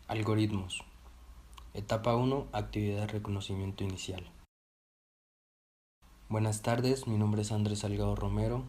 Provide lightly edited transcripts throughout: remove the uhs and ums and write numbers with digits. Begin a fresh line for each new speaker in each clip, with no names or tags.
Algoritmos. Etapa 1. Actividad de reconocimiento inicial. Buenas tardes, mi nombre es Andrés Salgado Romero,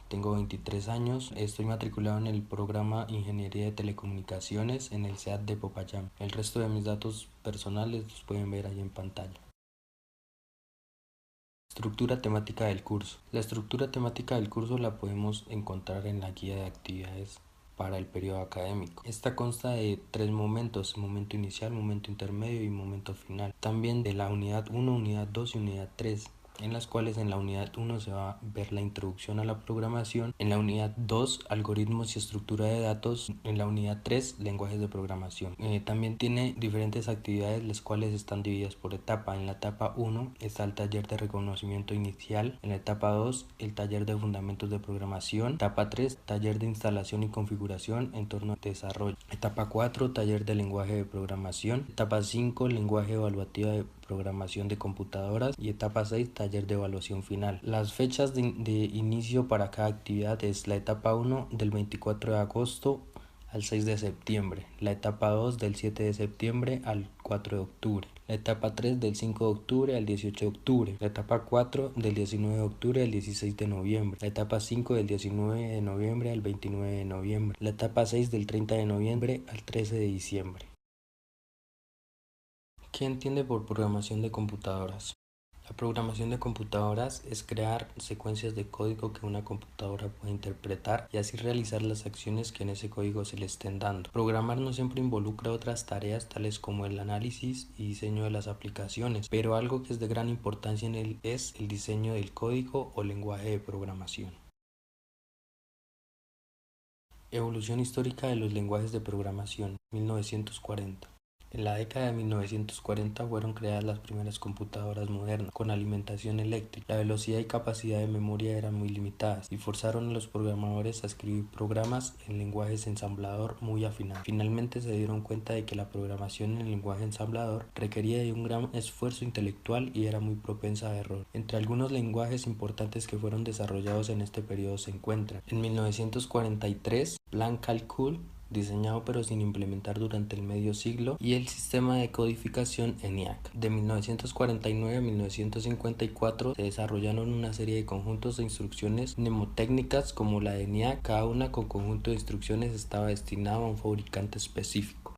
tengo 23 años, estoy matriculado en el programa Ingeniería de Telecomunicaciones en el SEAD de Popayán. El resto de mis datos personales los pueden ver ahí en pantalla. Estructura temática del curso. La estructura temática del curso la podemos encontrar en la guía de actividades para el periodo académico. Esta consta de 3 momentos: momento inicial, momento intermedio y momento final. También de la unidad 1, unidad 2 y unidad 3, en las cuales en la unidad 1 se va a ver la introducción a la programación, en la unidad 2 algoritmos y estructura de datos, en la unidad 3 lenguajes de programación. También tiene diferentes actividades las cuales están divididas por etapa. En la etapa 1 está el taller de reconocimiento inicial, en la etapa 2 el taller de fundamentos de programación, etapa 3 taller de instalación y configuración en torno al desarrollo, etapa 4 taller de lenguaje de programación, etapa 5 lenguaje evaluativo de programación de computadoras y etapa 6 taller de evaluación final. Las fechas de inicio para cada actividad es la etapa 1 del 24 de agosto al 6 de septiembre, la etapa 2 del 7 de septiembre al 4 de octubre, la etapa 3 del 5 de octubre al 18 de octubre, la etapa 4 del 19 de octubre al 16 de noviembre, la etapa 5 del 19 de noviembre al 29 de noviembre, la etapa 6 del 30 de noviembre al 13 de diciembre. ¿Qué entiende por programación de computadoras? La programación de computadoras es crear secuencias de código que una computadora puede interpretar y así realizar las acciones que en ese código se le estén dando. Programar no siempre involucra otras tareas tales como el análisis y diseño de las aplicaciones, pero algo que es de gran importancia en él es el diseño del código o lenguaje de programación. Evolución histórica de los lenguajes de programación, 1940. En la década de 1940 fueron creadas las primeras computadoras modernas con alimentación eléctrica. La velocidad y capacidad de memoria eran muy limitadas y forzaron a los programadores a escribir programas en lenguajes ensamblador muy afinados. Finalmente se dieron cuenta de que la programación en lenguaje ensamblador requería de un gran esfuerzo intelectual y era muy propensa a error. Entre algunos lenguajes importantes que fueron desarrollados en este periodo se encuentran: en 1943, Plan Calcul, diseñado pero sin implementar durante el medio siglo, y el sistema de codificación ENIAC. De 1949 a 1954 se desarrollaron una serie de conjuntos de instrucciones mnemotécnicas como la de ENIAC. Cada una con conjunto de instrucciones estaba destinado a un fabricante específico.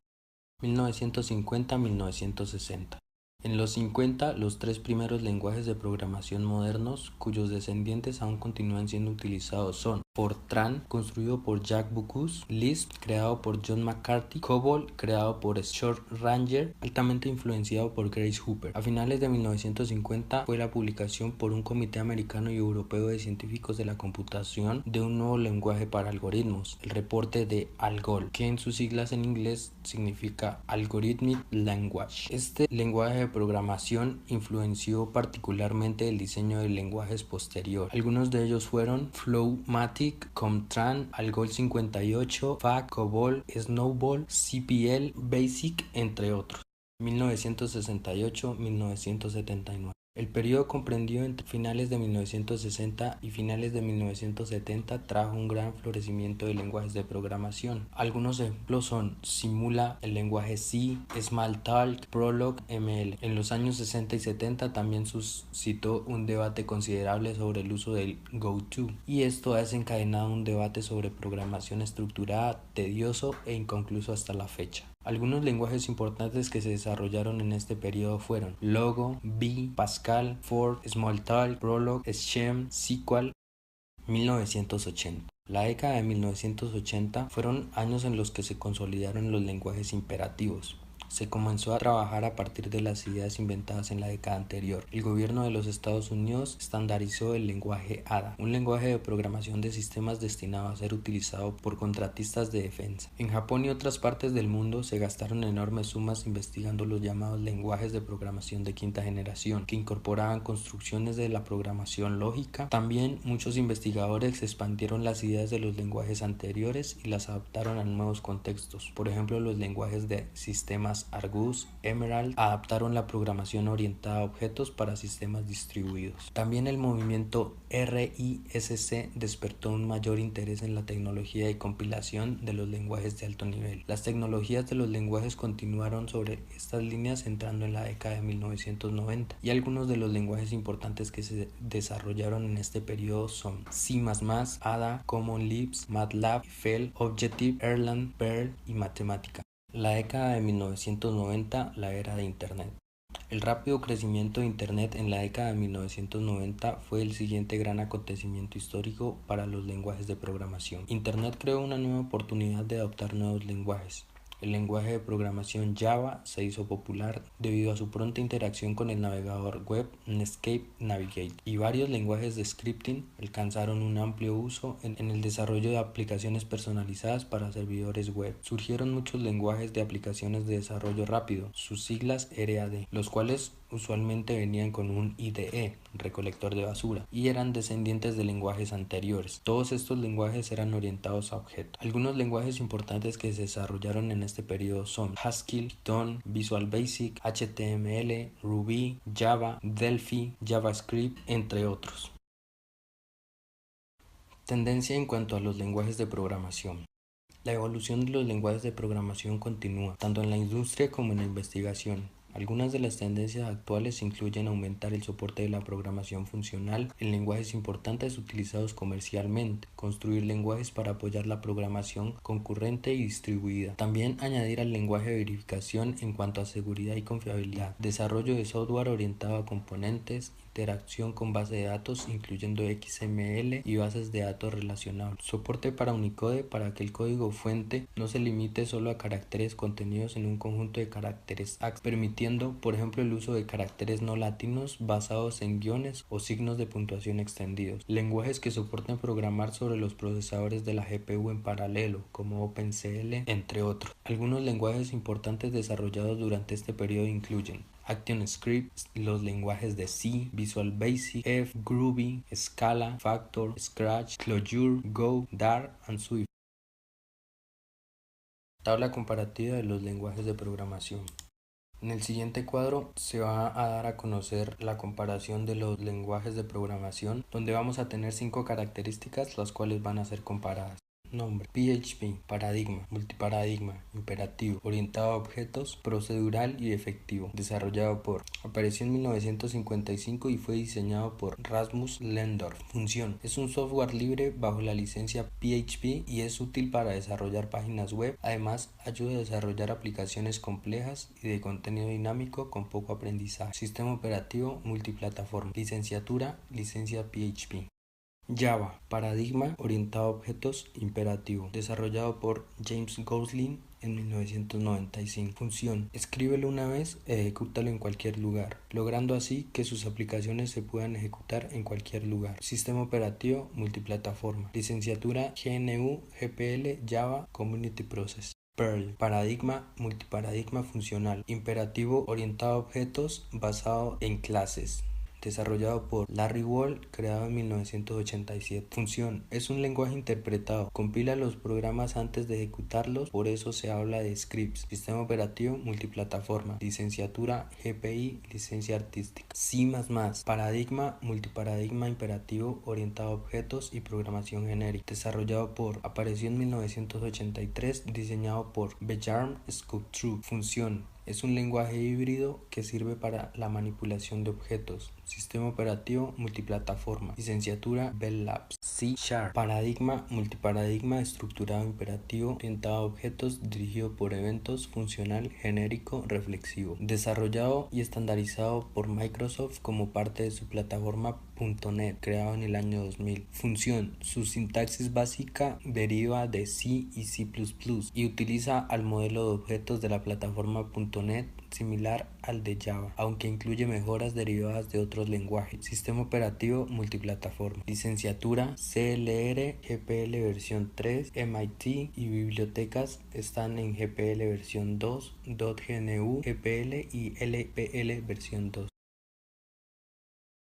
1950-1960. En los 50, los 3 primeros lenguajes de programación modernos cuyos descendientes aún continúan siendo utilizados son Fortran, construido por Jack Bocuse; Lisp, creado por John McCarthy; COBOL, creado por Short Ranger, altamente influenciado por Grace Hopper. A finales de 1950 fue la publicación por un comité americano y europeo de científicos de la computación de un nuevo lenguaje para algoritmos, el reporte de ALGOL, que en sus siglas en inglés significa Algorithmic Language. Este lenguaje de programación influenció particularmente el diseño de lenguajes posterior. Algunos de ellos fueron Flowmatic, Comtran, Algol 58, FAC, COBOL, Snowball, CPL, BASIC, entre otros. 1968-1979. El periodo comprendido entre finales de 1960 y finales de 1970 trajo un gran florecimiento de lenguajes de programación. Algunos ejemplos son Simula, el lenguaje C, Smalltalk, Prolog, ML. En los años 60 y 70 también suscitó un debate considerable sobre el uso del GoTo, y esto ha desencadenado un debate sobre programación estructurada, tedioso e inconcluso hasta la fecha. Algunos lenguajes importantes que se desarrollaron en este periodo fueron Logo, B, Pascal, Forth, Smalltalk, Prolog, Scheme, SQL. 1980. La década de 1980 fueron años en los que se consolidaron los lenguajes imperativos. Se comenzó a trabajar a partir de las ideas inventadas en la década anterior. El gobierno de los Estados Unidos estandarizó el lenguaje ADA, un lenguaje de programación de sistemas destinado a ser utilizado por contratistas de defensa. En Japón y otras partes del mundo se gastaron enormes sumas investigando los llamados lenguajes de programación de quinta generación, que incorporaban construcciones de la programación lógica. También muchos investigadores expandieron las ideas de los lenguajes anteriores y las adaptaron a nuevos contextos, por ejemplo los lenguajes de sistemas Argus, Emerald adaptaron la programación orientada a objetos para sistemas distribuidos. También el movimiento RISC despertó un mayor interés en la tecnología de compilación de los lenguajes de alto nivel. Las tecnologías de los lenguajes continuaron sobre estas líneas entrando en la década de 1990 y algunos de los lenguajes importantes que se desarrollaron en este periodo son C++, Ada, Common Lisp, MATLAB, Eiffel, Objective, Erlang, Perl y Matemática. La década de 1990, la era de Internet. El rápido crecimiento de Internet en la década de 1990 fue el siguiente gran acontecimiento histórico para los lenguajes de programación. Internet creó una nueva oportunidad de adoptar nuevos lenguajes. El lenguaje de programación Java se hizo popular debido a su pronta interacción con el navegador web Netscape Navigator, y varios lenguajes de scripting alcanzaron un amplio uso en el desarrollo de aplicaciones personalizadas para servidores web. Surgieron muchos lenguajes de aplicaciones de desarrollo rápido, sus siglas RAD, los cuales usualmente venían con un IDE, recolector de basura, y eran descendientes de lenguajes anteriores. Todos estos lenguajes eran orientados a objetos. Algunos lenguajes importantes que se desarrollaron en este periodo son Haskell, Python, Visual Basic, HTML, Ruby, Java, Delphi, JavaScript, entre otros. Tendencia en cuanto a los lenguajes de programación. La evolución de los lenguajes de programación continúa, tanto en la industria como en la investigación. Algunas de las tendencias actuales incluyen aumentar el soporte de la programación funcional en lenguajes importantes utilizados comercialmente, construir lenguajes para apoyar la programación concurrente y distribuida, también añadir al lenguaje de verificación en cuanto a seguridad y confiabilidad, desarrollo de software orientado a componentes, interacción con base de datos incluyendo XML y bases de datos relacionables, soporte para Unicode para que el código fuente no se limite solo a caracteres contenidos en un conjunto de caracteres ASCII, permitiendo, por ejemplo, el uso de caracteres no latinos basados en guiones o signos de puntuación extendidos, lenguajes que soporten programar sobre los procesadores de la GPU en paralelo, como OpenCL, entre otros. Algunos lenguajes importantes desarrollados durante este periodo incluyen ActionScript, los lenguajes de C, Visual Basic, F, Groovy, Scala, Factor, Scratch, Clojure, Go, Dart, and Swift. Tabla comparativa de los lenguajes de programación. En el siguiente cuadro se va a dar a conocer la comparación de los lenguajes de programación, donde vamos a tener 5 características las cuales van a ser comparadas. Nombre: PHP, paradigma, multiparadigma, imperativo, orientado a objetos, procedural y efectivo, desarrollado por. Apareció en 1955 y fue diseñado por Rasmus Lendorf. Función: es un software libre bajo la licencia PHP y es útil para desarrollar páginas web. Además, ayuda a desarrollar aplicaciones complejas y de contenido dinámico con poco aprendizaje. Sistema operativo multiplataforma. Licenciatura: licencia PHP. Java, paradigma orientado a objetos, imperativo, desarrollado por James Gosling en 1995. Función: escríbelo una vez, ejecútalo en cualquier lugar, logrando así que sus aplicaciones se puedan ejecutar en cualquier lugar. Sistema operativo multiplataforma. Licenciatura GNU GPL Java Community Process. Perl, paradigma multiparadigma funcional, imperativo orientado a objetos basado en clases. Desarrollado por Larry Wall, creado en 1987. Función: es un lenguaje interpretado, compila los programas antes de ejecutarlos, por eso se habla de scripts. Sistema operativo multiplataforma. Licenciatura GPI, licencia artística. C++, paradigma multiparadigma imperativo orientado a objetos y programación genérica. Desarrollado por. Apareció en 1983, diseñado por Bjarne Skoutrud. Función: es un lenguaje híbrido que sirve para la manipulación de objetos. Sistema operativo multiplataforma. Licenciatura Bell Labs. C#, paradigma multiparadigma estructurado imperativo orientado a objetos, dirigido por eventos, funcional, genérico, reflexivo. Desarrollado y estandarizado por Microsoft como parte de su plataforma .NET, creado en el año 2000. Función: su sintaxis básica deriva de C y C++ y utiliza al modelo de objetos de la plataforma .NET, similar al de Java, aunque incluye mejoras derivadas de otros lenguajes. Sistema operativo multiplataforma. Licenciatura CLR GPL versión 3, MIT, y bibliotecas están en GPL versión 2, .GNU GPL y LPL versión 2.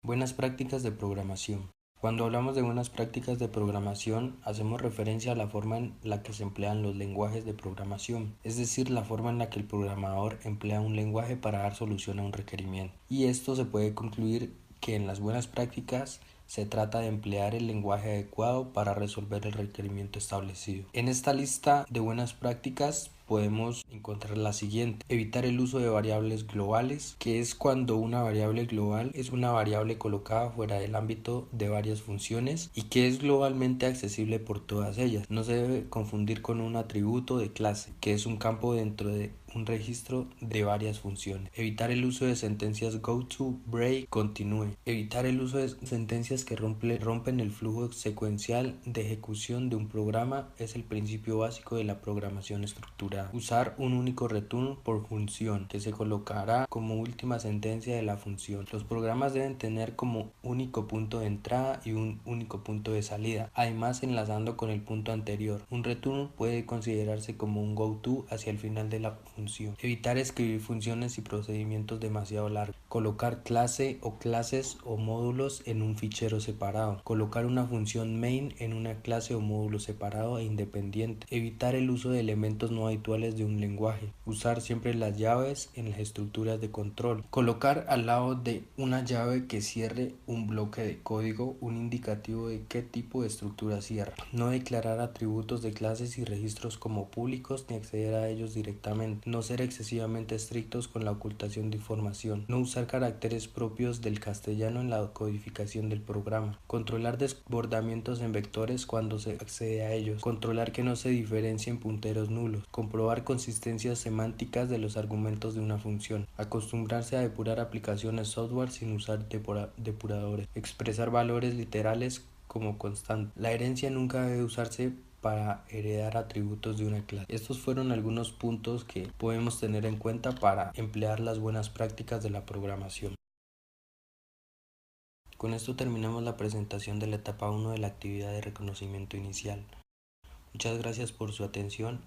Buenas prácticas de programación. Cuando hablamos de buenas prácticas de programación, hacemos referencia a la forma en la que se emplean los lenguajes de programación, es decir, la forma en la que el programador emplea un lenguaje para dar solución a un requerimiento. Y esto se puede concluir que en las buenas prácticas se trata de emplear el lenguaje adecuado para resolver el requerimiento establecido. En esta lista de buenas prácticas podemos encontrar la siguiente: evitar el uso de variables globales, que es cuando una variable global es una variable colocada fuera del ámbito de varias funciones y que es globalmente accesible por todas ellas. No se debe confundir con un atributo de clase, que es un campo dentro de un registro de varias funciones. Evitar el uso de sentencias go to, break, continue. Evitar el uso de sentencias que rompen el flujo secuencial de ejecución de un programa es el principio básico de la programación estructurada. Usar un único return por función, que se colocará como última sentencia de la función. Los programas deben tener como único punto de entrada y un único punto de salida, además enlazando con el punto anterior. Un return puede considerarse como un go to hacia el final de la función. Evitar escribir funciones y procedimientos demasiado largos. Colocar clase o clases o módulos en un fichero separado. Colocar una función main en una clase o módulo separado e independiente. Evitar el uso de elementos no habituales de un lenguaje. Usar siempre las llaves en las estructuras de control. Colocar al lado de una llave que cierre un bloque de código un indicativo de qué tipo de estructura cierra. No declarar atributos de clases y registros como públicos ni acceder a ellos directamente. No ser excesivamente estrictos con la ocultación de información. No usar caracteres propios del castellano en la codificación del programa. Controlar desbordamientos en vectores cuando se accede a ellos. Controlar que no se diferencien punteros nulos. Comprobar consistencias semánticas de los argumentos de una función. Acostumbrarse a depurar aplicaciones software sin usar depuradores. Expresar valores literales como constante. La herencia nunca debe usarse para heredar atributos de una clase. Estos fueron algunos puntos que podemos tener en cuenta para emplear las buenas prácticas de la programación. Con esto terminamos la presentación de la etapa 1 de la actividad de reconocimiento inicial. Muchas gracias por su atención